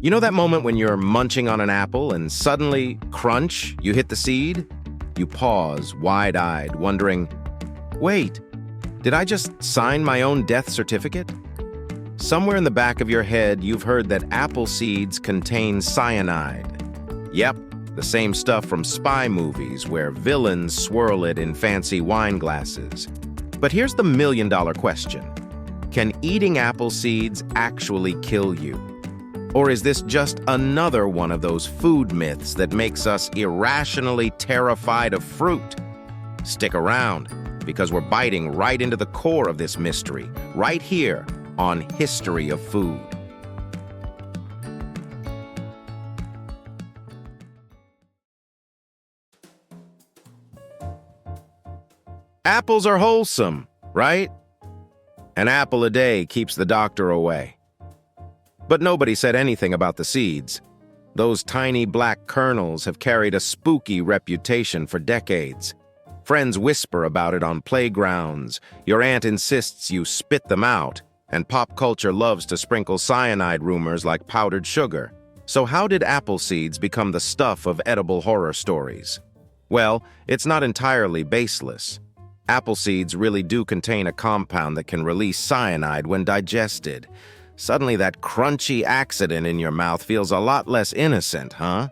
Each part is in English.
You know that moment when you're munching on an apple and suddenly, crunch, you hit the seed? You pause, wide-eyed, wondering, wait, did I just sign my own death certificate? Somewhere in the back of your head, you've heard that apple seeds contain cyanide. Yep, the same stuff from spy movies where villains swirl it in fancy wine glasses. But here's the million-dollar question. Can eating apple seeds actually kill you? Or is this just another one of those food myths that makes us irrationally terrified of fruit? Stick around, because we're biting right into the core of this mystery, right here on History of Food. Apples are wholesome, right? An apple a day keeps the doctor away. But nobody said anything about the seeds. Those tiny black kernels have carried a spooky reputation for decades. Friends whisper about it on playgrounds, your aunt insists you spit them out, and pop culture loves to sprinkle cyanide rumors like powdered sugar. So how did apple seeds become the stuff of edible horror stories? Well, it's not entirely baseless. Apple seeds really do contain a compound that can release cyanide when digested. Suddenly that crunchy accident in your mouth feels a lot less innocent, huh?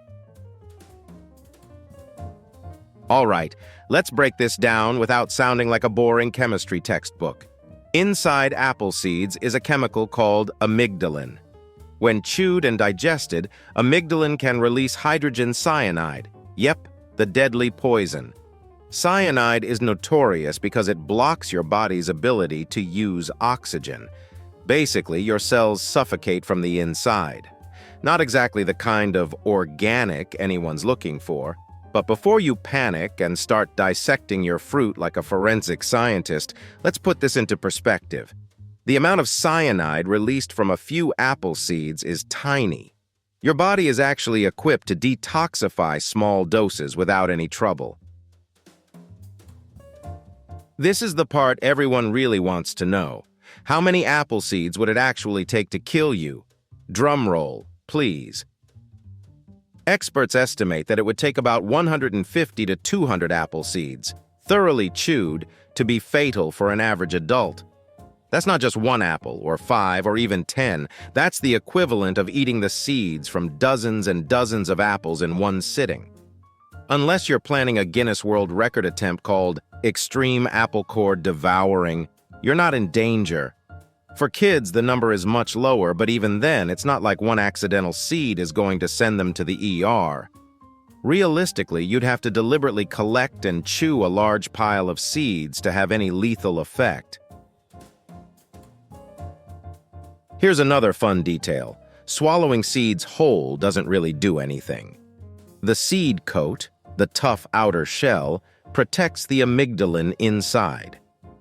All right, let's break this down without sounding like a boring chemistry textbook. Inside apple seeds is a chemical called amygdalin. When chewed and digested, amygdalin can release hydrogen cyanide. Yep, the deadly poison. Cyanide is notorious because it blocks your body's ability to use oxygen. Basically, your cells suffocate from the inside. Not exactly the kind of organic anyone's looking for, but before you panic and start dissecting your fruit like a forensic scientist, let's put this into perspective. The amount of cyanide released from a few apple seeds is tiny. Your body is actually equipped to detoxify small doses without any trouble. This is the part everyone really wants to know. How many apple seeds would it actually take to kill you? Drum roll, please. Experts estimate that it would take about 150 to 200 apple seeds, thoroughly chewed, to be fatal for an average adult. That's not just one apple, or 5, or even 10. That's the equivalent of eating the seeds from dozens and dozens of apples in one sitting. Unless you're planning a Guinness World Record attempt called Extreme Apple Core Devouring, you're not in danger. For kids, the number is much lower, but even then, it's not like one accidental seed is going to send them to the ER. Realistically, you'd have to deliberately collect and chew a large pile of seeds to have any lethal effect. Here's another fun detail. Swallowing seeds whole doesn't really do anything. The seed coat, the tough outer shell, protects the amygdalin inside.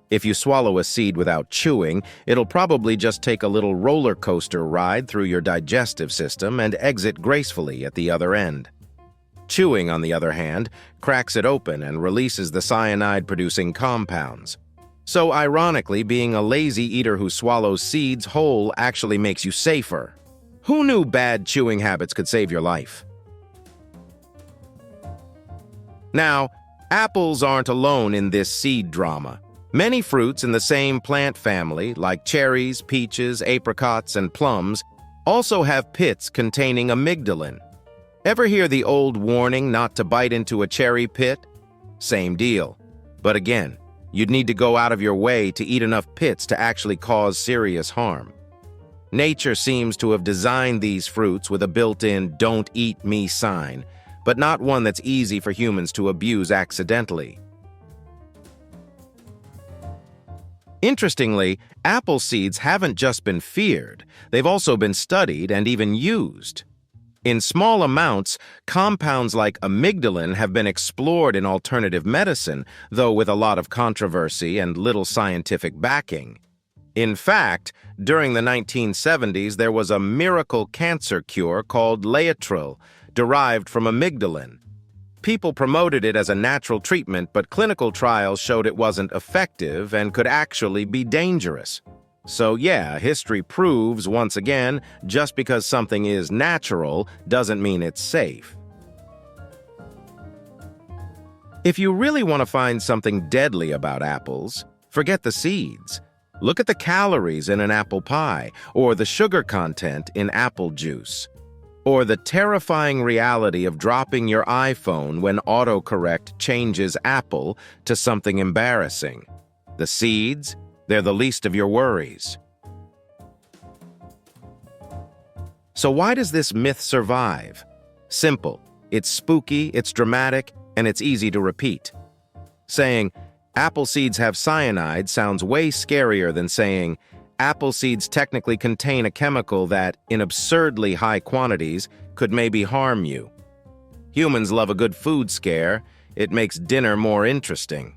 If you swallow a seed without chewing, it'll probably just take a little roller coaster ride through your digestive system and exit gracefully at the other end. Chewing, on the other hand, cracks it open and releases the cyanide-producing compounds. So ironically, being a lazy eater who swallows seeds whole actually makes you safer. Who knew bad chewing habits could save your life? Now, apples aren't alone in this seed drama. Many fruits in the same plant family, like cherries, peaches, apricots, and plums, also have pits containing amygdalin. Ever hear the old warning not to bite into a cherry pit? Same deal. But again, you'd need to go out of your way to eat enough pits to actually cause serious harm. Nature seems to have designed these fruits with a built-in "don't eat me" sign, but not one that's easy for humans to abuse accidentally. Interestingly, apple seeds haven't just been feared, they've also been studied and even used. In small amounts, compounds like amygdalin have been explored in alternative medicine, though with a lot of controversy and little scientific backing. In fact, during the 1970s, there was a miracle cancer cure called Laetrile, derived from amygdalin. People promoted it as a natural treatment, but clinical trials showed it wasn't effective and could actually be dangerous. So yeah, history proves, once again, just because something is natural doesn't mean it's safe. If you really want to find something deadly about apples, forget the seeds. Look at the calories in an apple pie, or the sugar content in apple juice, or the terrifying reality of dropping your iPhone when autocorrect changes apple to something embarrassing. The seeds, they're the least of your worries. So why does this myth survive? Simple. It's spooky, it's dramatic, and it's easy to repeat. Saying, apple seeds have cyanide sounds way scarier than saying, apple seeds technically contain a chemical that, in absurdly high quantities, could maybe harm you. Humans love a good food scare. It makes dinner more interesting.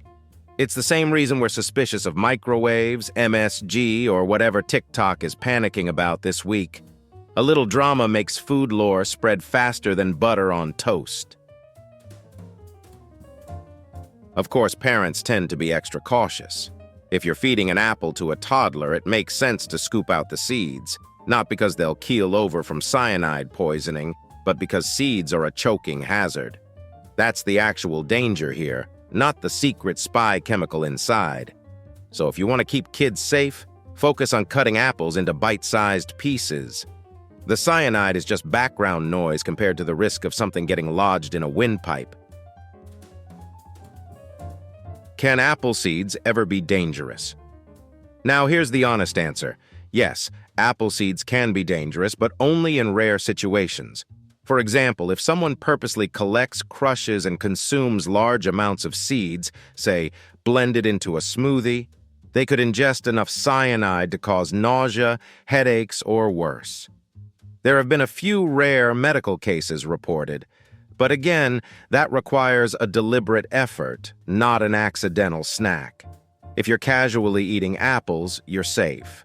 It's the same reason we're suspicious of microwaves, MSG, or whatever TikTok is panicking about this week. A little drama makes food lore spread faster than butter on toast. Of course, parents tend to be extra cautious. If you're feeding an apple to a toddler, it makes sense to scoop out the seeds, not because they'll keel over from cyanide poisoning, but because seeds are a choking hazard. That's the actual danger here, not the secret spy chemical inside. So if you want to keep kids safe, focus on cutting apples into bite-sized pieces. The cyanide is just background noise compared to the risk of something getting lodged in a windpipe. Can apple seeds ever be dangerous? Now here's the honest answer. Yes, apple seeds can be dangerous, but only in rare situations. For example, if someone purposely collects, crushes, and consumes large amounts of seeds, say, blended into a smoothie, they could ingest enough cyanide to cause nausea, headaches, or worse. There have been a few rare medical cases reported, but again, that requires a deliberate effort, not an accidental snack. If you're casually eating apples, you're safe.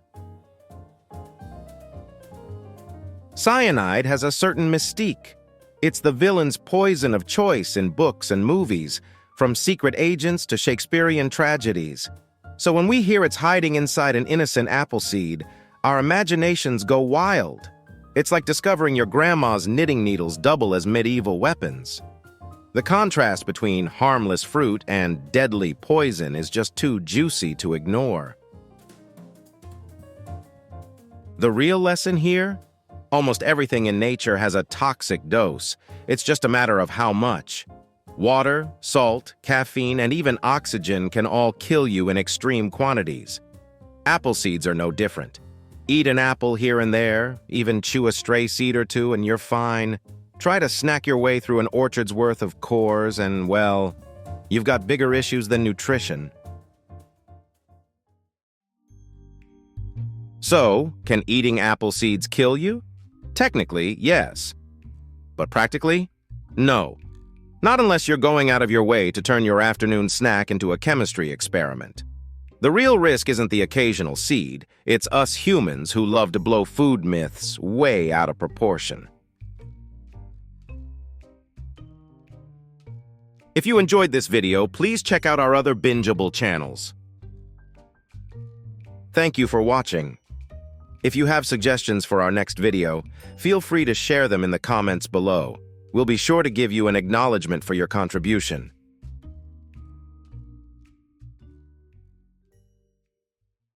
Cyanide has a certain mystique. It's the villain's poison of choice in books and movies, from secret agents to Shakespearean tragedies. So when we hear it's hiding inside an innocent apple seed, our imaginations go wild. It's like discovering your grandma's knitting needles double as medieval weapons. The contrast between harmless fruit and deadly poison is just too juicy to ignore. The real lesson here? Almost everything in nature has a toxic dose. It's just a matter of how much. Water, salt, caffeine, and even oxygen can all kill you in extreme quantities. Apple seeds are no different. Eat an apple here and there, even chew a stray seed or two, and you're fine. Try to snack your way through an orchard's worth of cores, and, well, you've got bigger issues than nutrition. So, can eating apple seeds kill you? Technically, yes. But practically, no. Not unless you're going out of your way to turn your afternoon snack into a chemistry experiment. The real risk isn't the occasional seed, it's us humans who love to blow food myths way out of proportion. If you enjoyed this video, please check out our other bingeable channels. Thank you for watching. If you have suggestions for our next video, feel free to share them in the comments below. We'll be sure to give you an acknowledgement for your contribution.